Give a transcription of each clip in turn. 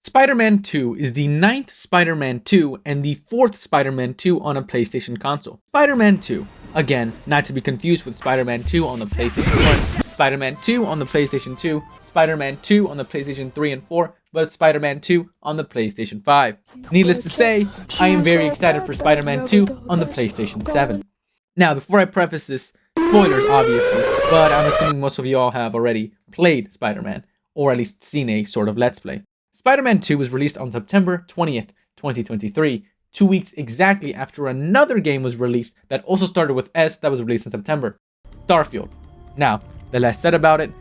Spider-Man 2 is the 9th Spider-Man 2 and the 4th Spider-Man 2 on a PlayStation console. Spider-Man 2, again, not to be confused with Spider-Man 2 on the PlayStation 1, Spider-Man 2 on the PlayStation 2, Spider-Man 2 on the PlayStation 3 and 4, but Spider-Man 2 on the PlayStation 5. Needless to say, I am very excited for Spider-Man 2 on the PlayStation 7. Now, before I preface this, spoilers obviously, but I'm assuming most of you all have already played Spider-Man, or at least seen a sort of Let's Play. Spider-Man 2 was released on September 20th, 2023, 2 weeks exactly after another game was released that also started with S that was released in September, Starfield. Now, the less said about it,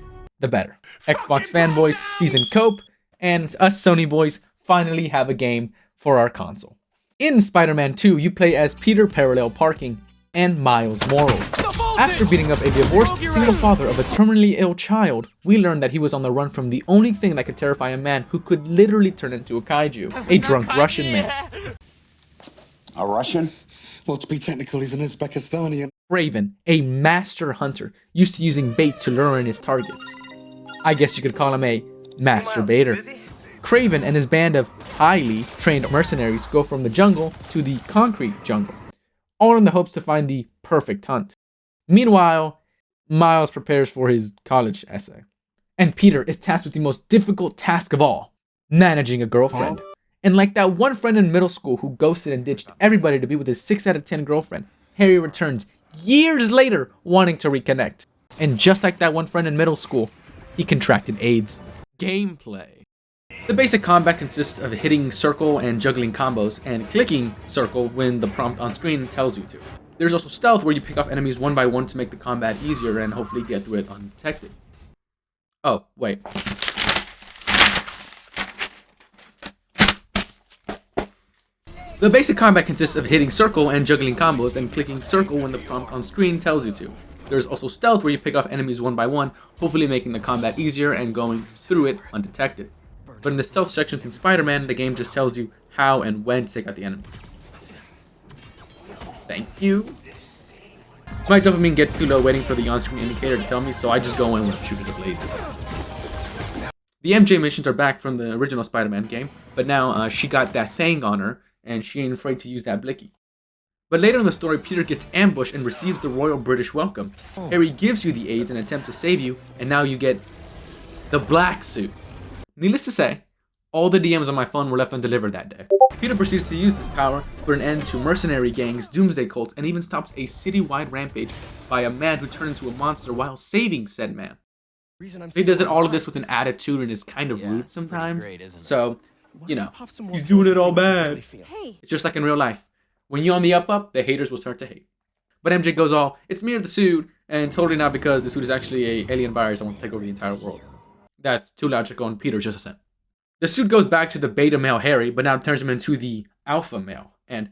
the better. Xbox fanboys seasoned cope, and us Sony boys finally have a game for our console. In Spider-Man 2, you play as Peter Parallel Parking and Miles Morales. After beating up a divorced single father of a terminally ill child, we learned that he was on the run from the only thing that could terrify a man who could literally turn into a kaiju, a drunk Russian man. A Russian? Well, to be technical, he's an Uzbekistani. Raven, a master hunter, used to using bait to lure in his targets. I guess you could call him a master baiter. Kraven and his band of highly trained mercenaries go from the jungle to the concrete jungle, all in the hopes to find the perfect hunt. Meanwhile, Miles prepares for his college essay. And Peter is tasked with the most difficult task of all, managing a girlfriend. And like that one friend in middle school who ghosted and ditched everybody to be with his 6 out of 10 girlfriend, Harry returns years later wanting to reconnect. And just like that one friend in middle school, he contracted AIDS. Gameplay. The basic combat consists of hitting circle and juggling combos, and clicking circle when the prompt on screen tells you to. There's also stealth, where you pick off enemies one by one to make the combat easier and hopefully get through it undetected. Oh, wait. The basic combat consists of hitting circle and juggling combos, and clicking circle when the prompt on screen tells you to. There's also stealth, where you pick off enemies one by one, hopefully making the combat easier and going through it undetected. But in the stealth sections in Spider-Man, the game just tells you how and when to take out the enemies. Thank you. My dopamine gets too low waiting for the on-screen indicator to tell me, so I just go in with shooters of lasers. The MJ missions are back from the original Spider-Man game, but now she got that thing on her, and she ain't afraid to use that blicky. But later in the story, Peter gets ambushed and receives the Royal British Welcome. Harry gives you the aids and attempt to save you, and now you get the black suit. Needless to say, all the DMs on my phone were left undelivered that day. Peter proceeds to use this power to put an end to mercenary gangs, doomsday cults, and even stops a city-wide rampage by a man who turned into a monster while saving said man. He does all of this with an attitude and is kind of rude sometimes, so, you know, he's doing it all bad. It's just like in real life. When you're on the up, the haters will start to hate. But MJ goes all, it's me or the suit, and totally not because the suit is actually an alien virus that wants to take over the entire world. That's too logical, and Peter's just a simp. The suit goes back to the beta male Harry, but now turns him into the alpha male. And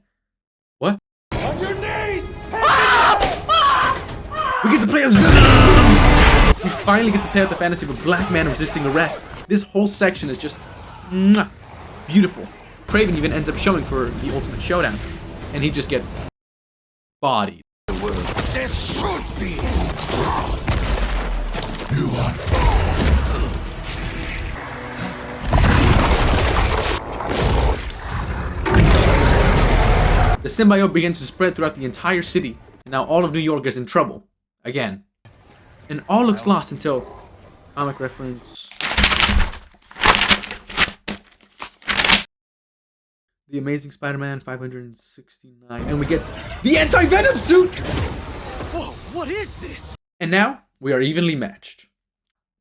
what? On your knees! We get to play as Venom! We finally get to play out the fantasy of a black man resisting arrest. This whole section is just beautiful. Kraven even ends up showing for the ultimate showdown, and he just gets bodied. There should be! The symbiote begins to spread throughout the entire city, and now all of New York is in trouble. Again. And all looks lost until... comic reference... The Amazing Spider-Man 569, and we get the anti-Venom suit! Whoa, what is this? And now, we are evenly matched.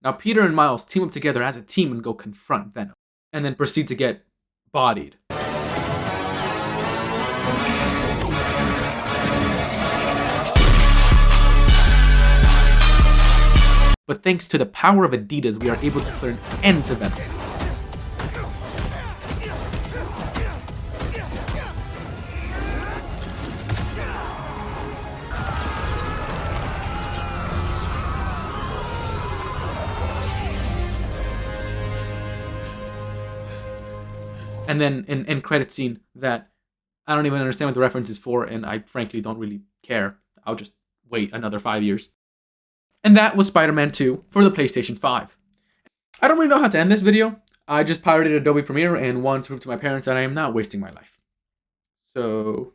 Now Peter and Miles team up together as a team and go confront Venom, and then proceed to get bodied. But thanks to the power of Adidas, we are able to put an end to Venom. And then an end credit scene that I don't even understand what the reference is for, and I frankly don't really care. I'll just wait another 5 years. And that was Spider-Man 2 for the PlayStation 5. I don't really know how to end this video. I just pirated Adobe Premiere and wanted to prove to my parents that I am not wasting my life. So